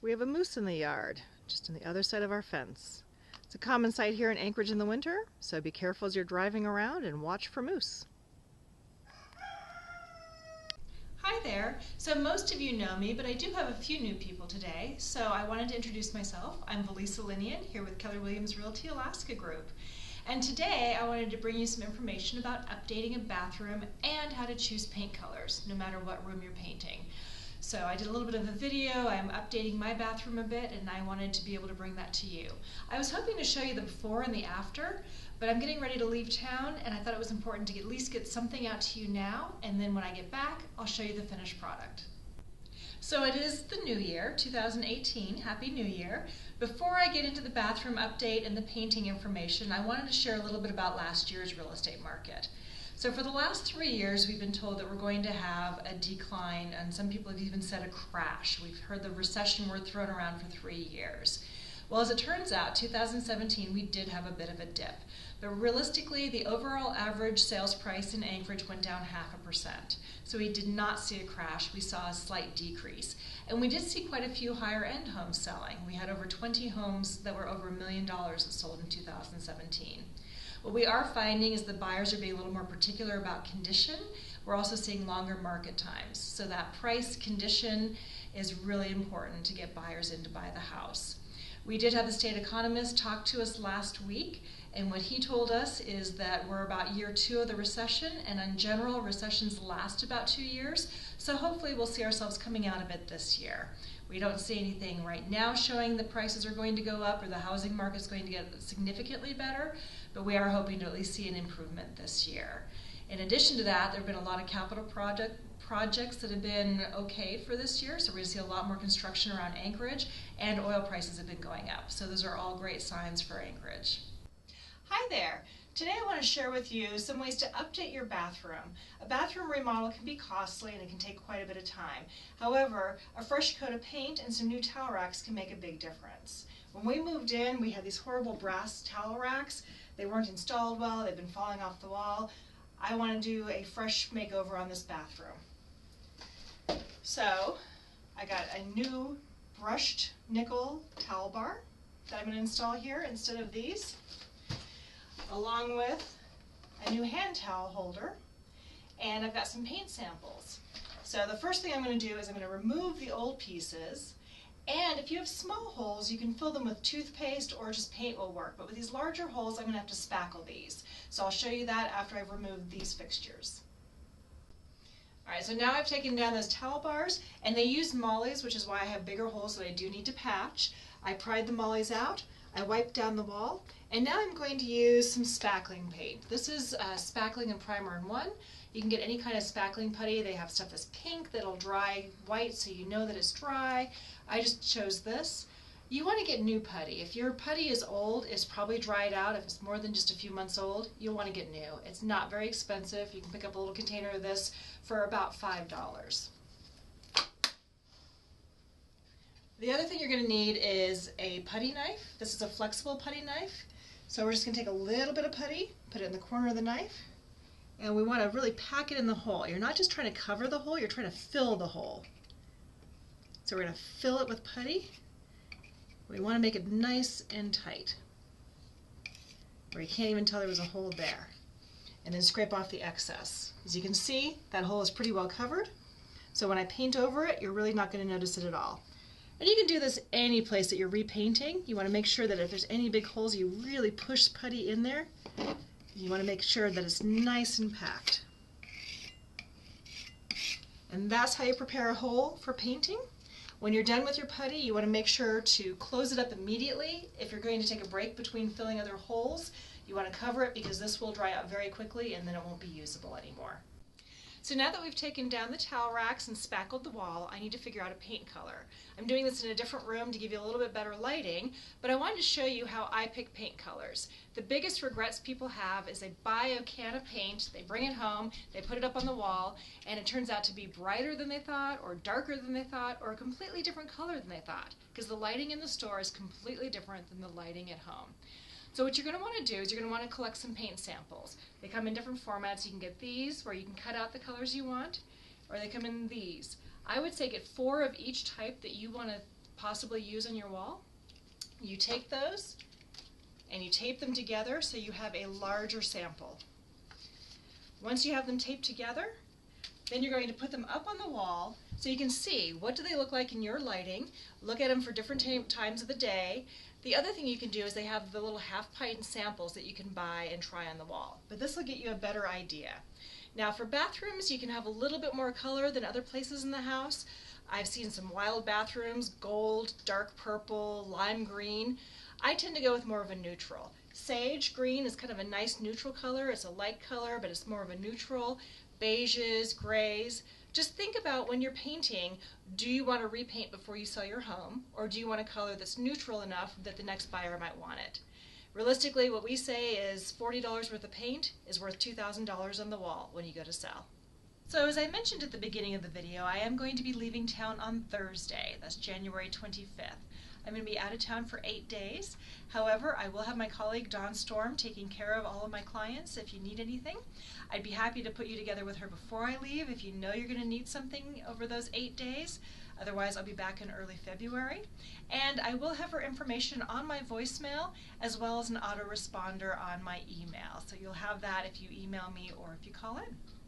We have a moose in the yard, just on the other side of our fence. It's a common sight here in Anchorage in the winter, so be careful as you're driving around and watch for moose. Hi there. So most of you know me, but I do have a few new people today, so I wanted to introduce myself. I'm Valisa Linian, here with Keller Williams Realty Alaska Group. And today I wanted to bring you some information about updating a bathroom and how to choose paint colors, no matter what room you're painting. So I did a little bit of a video, I'm updating my bathroom a bit, and I wanted to be able to bring that to you. I was hoping to show you the before and the after, but I'm getting ready to leave town, and I thought it was important to at least get something out to you now, and then when I get back, I'll show you the finished product. So it is the new year, 2018, Happy New Year. Before I get into the bathroom update and the painting information, I wanted to share a little bit about last year's real estate market. So for the last 3 years, we've been told that we're going to have a decline, and some people have even said a crash. We've heard the recession word thrown around for 3 years. Well, as it turns out, 2017, we did have a bit of a dip. But realistically, the overall average sales price in Anchorage went down 0.5%. So we did not see a crash, we saw a slight decrease. And we did see quite a few higher end homes selling. We had over 20 homes that were over $1 million that sold in 2017. What we are finding is the buyers are being a little more particular about condition. We're also seeing longer market times. So that price condition is really important to get buyers in to buy the house. We did have the state economist talk to us last week, and what he told us is that we're about year 2 of the recession, and in general, recessions last about 2 years, so hopefully we'll see ourselves coming out of it this year. We don't see anything right now showing the prices are going to go up or the housing market is going to get significantly better, but we are hoping to at least see an improvement this year. In addition to that, there have been a lot of capital projects that have been okay for this year, so we're going to see a lot more construction around Anchorage, and oil prices have been going up. So those are all great signs for Anchorage. Hi there! Today I want to share with you some ways to update your bathroom. A bathroom remodel can be costly and it can take quite a bit of time. However, a fresh coat of paint and some new towel racks can make a big difference. When we moved in, we had these horrible brass towel racks. They weren't installed well, they've been falling off the wall. I want to do a fresh makeover on this bathroom. So I got a new brushed nickel towel bar that I'm going to install here instead of these, along with a new hand towel holder, and I've got some paint samples. So the first thing I'm going to do is I'm going to remove the old pieces, and if you have small holes you can fill them with toothpaste or just paint will work, but with these larger holes I'm going to have to spackle these. So I'll show you that after I've removed these fixtures. Alright, so now I've taken down those towel bars, and they use mollies, which is why I have bigger holes that I do need to patch. I pried the mollies out, I wiped down the wall, and now I'm going to use some spackling paint. This is spackling and primer in one. You can get any kind of spackling putty. They have stuff that's pink that'll dry white so you know that it's dry. I just chose this. You want to get new putty. If your putty is old, it's probably dried out. If it's more than just a few months old, you'll want to get new. It's not very expensive. You can pick up a little container of this for about $5. The other thing you're going to need is a putty knife. This is a flexible putty knife. So we're just going to take a little bit of putty, put it in the corner of the knife, and we want to really pack it in the hole. You're not just trying to cover the hole, you're trying to fill the hole. So we're going to fill it with putty. We want to make it nice and tight, where you can't even tell there was a hole there. And then scrape off the excess. As you can see, that hole is pretty well covered. So when I paint over it, you're really not going to notice it at all. And you can do this any place that you're repainting. You want to make sure that if there's any big holes, you really push putty in there. You want to make sure that it's nice and packed. And that's how you prepare a hole for painting. When you're done with your putty, you want to make sure to close it up immediately. If you're going to take a break between filling other holes, you want to cover it because this will dry out very quickly and then it won't be usable anymore. So now that we've taken down the towel racks and spackled the wall, I need to figure out a paint color. I'm doing this in a different room to give you a little bit better lighting, but I wanted to show you how I pick paint colors. The biggest regrets people have is they buy a can of paint, they bring it home, they put it up on the wall, and it turns out to be brighter than they thought, or darker than they thought, or a completely different color than they thought, because the lighting in the store is completely different than the lighting at home. So what you're going to want to do is you're going to want to collect some paint samples. They come in different formats. You can get these where you can cut out the colors you want, or they come in these. I would say get 4 of each type that you want to possibly use on your wall, you take those and you tape them together so you have a larger sample. Once you have them taped together, then you're going to put them up on the wall so you can see what do they look like in your lighting, look at them for different times of the day. The other thing you can do is they have the little half-pint samples that you can buy and try on the wall. But this will get you a better idea. Now for bathrooms, you can have a little bit more color than other places in the house. I've seen some wild bathrooms, gold, dark purple, lime green. I tend to go with more of a neutral. Sage green is kind of a nice neutral color. It's a light color, but it's more of a neutral. Beiges, grays. Just think about when you're painting, do you want to repaint before you sell your home, or do you want a color that's neutral enough that the next buyer might want it? Realistically, what we say is $40 worth of paint is worth $2,000 on the wall when you go to sell. So as I mentioned at the beginning of the video, I am going to be leaving town on Thursday. That's January 25th. I'm going to be out of town for 8 days. However, I will have my colleague Dawn Storm taking care of all of my clients if you need anything. I'd be happy to put you together with her before I leave if you know you're going to need something over those 8 days. Otherwise, I'll be back in early February. And I will have her information on my voicemail as well as an autoresponder on my email. So you'll have that if you email me or if you call in.